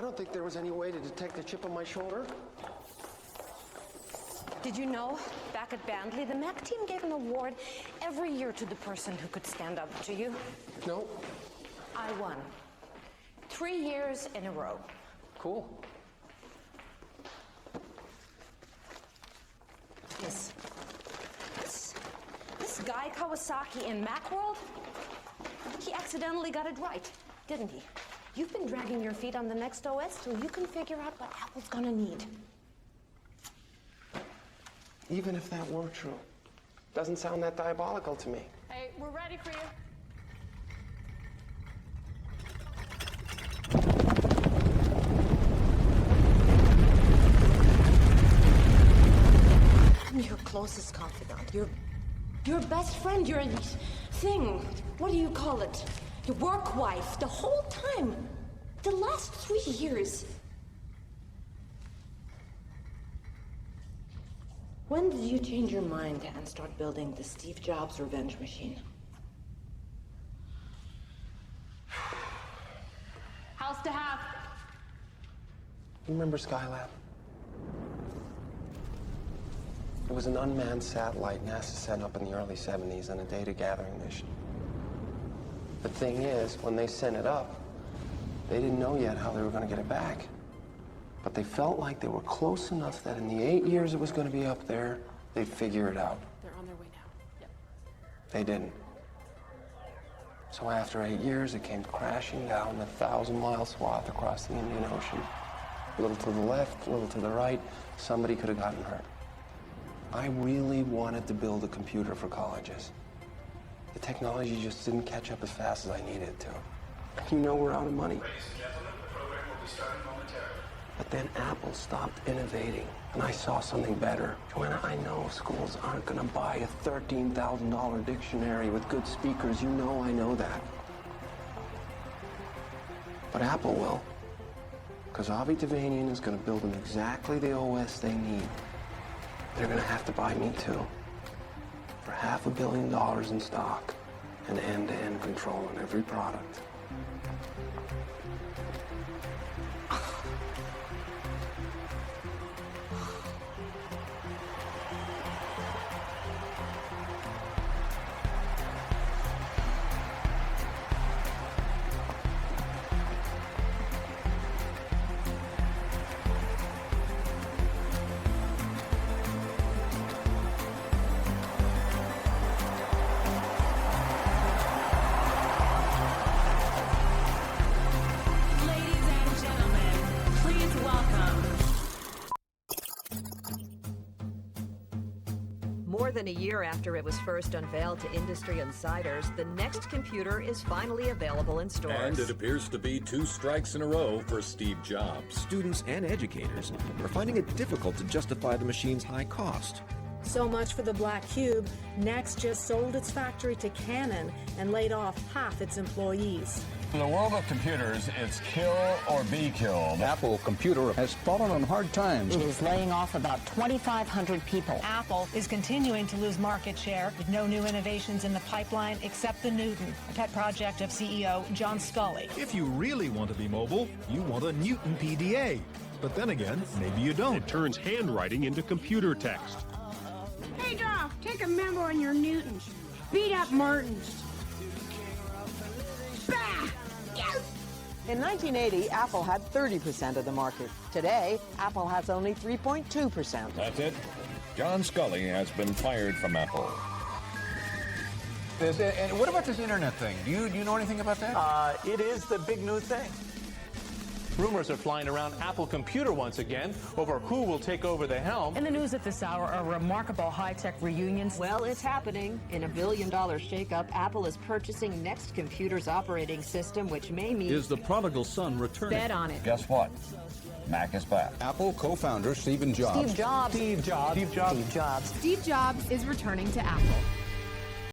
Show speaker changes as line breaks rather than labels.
don't think there was any way to detect the chip on my shoulder.
Did you know, back at Bandley, the Mac team gave an award every year to the person who could stand up to you?
No.
I won. 3 years in a row.
Cool.
This guy Kawasaki in Macworld, he accidentally got it right, didn't he? You've been dragging your feet on the NeXT OS so you can figure out what Apple's gonna need.
Even if that were true, doesn't sound that diabolical to me.
Hey, we're ready for you.
I'm your closest confidant, your best friend, your thing. What do you call it? Your work wife, the whole time. The last 3 years. When did you change your mind and start building the Steve Jobs revenge machine?
House to half.
You remember Skylab? It was an unmanned satellite NASA sent up in the early 70s on a data gathering mission. The thing is, when they sent it up, they didn't know yet how they were going to get it back. But they felt like they were close enough that in the 8 years it was going to be up there, they'd figure it out.
They're on their way now. Yep.
They didn't. So after 8 years, it came crashing down a 1,000-mile swath across the Indian Ocean. A little to the left, a little to the right, somebody could have gotten hurt. I really wanted to build a computer for colleges. The technology just didn't catch up as fast as I needed it to. You know we're out of money.
Ladies and gentlemen, the program will be starting momentarily.
But then Apple stopped innovating, and I saw something better. Joanna, I know schools aren't going to buy a $13,000 dictionary with good speakers. You know I know that. But Apple will. Because Avi Tevanian is going to build them exactly the OS they need. They're going to have to buy me too. For $500 million in stock and end-to-end control on every product.
More than a year after it was first unveiled to industry insiders, the NeXT computer is finally available in stores.
And it appears to be 2 strikes in a row for Steve Jobs.
Students and educators are finding it difficult to justify the machine's high cost.
So much for the Black Cube. NeXT just sold its factory to Canon and laid off half its employees.
In the world of computers, it's kill or be killed.
Apple Computer has fallen on hard times.
It is laying off about 2,500 people.
Apple is continuing to lose market share with no new innovations in the pipeline except the Newton, a pet project of CEO John Sculley.
If you really want to be mobile, you want a Newton PDA. But then again, maybe you don't.
It turns handwriting into computer text.
Hey, Doc, take a memo on your Newtons. Beat up Martins. Bah! Yes!
In 1980, Apple had 30% of the market. Today, Apple has only 3.2%.
That's it. John Sculley has been fired from Apple.
And what about this internet thing? Do you know anything about that?
It is the big new thing. Rumors are flying around Apple Computer once again over who will take over the helm.
In the news at this hour are remarkable high-tech reunions.
Well, it's happening. In a $1 billion shakeup, Apple is purchasing NeXT Computer's operating system, which may mean...
Is the prodigal son returning?
Bet on it.
Guess what? Mac is back.
Apple co-founder Steve Jobs.
Steve Jobs.
Steve Jobs.
Steve Jobs.
Steve Jobs.
Steve Jobs is returning to Apple.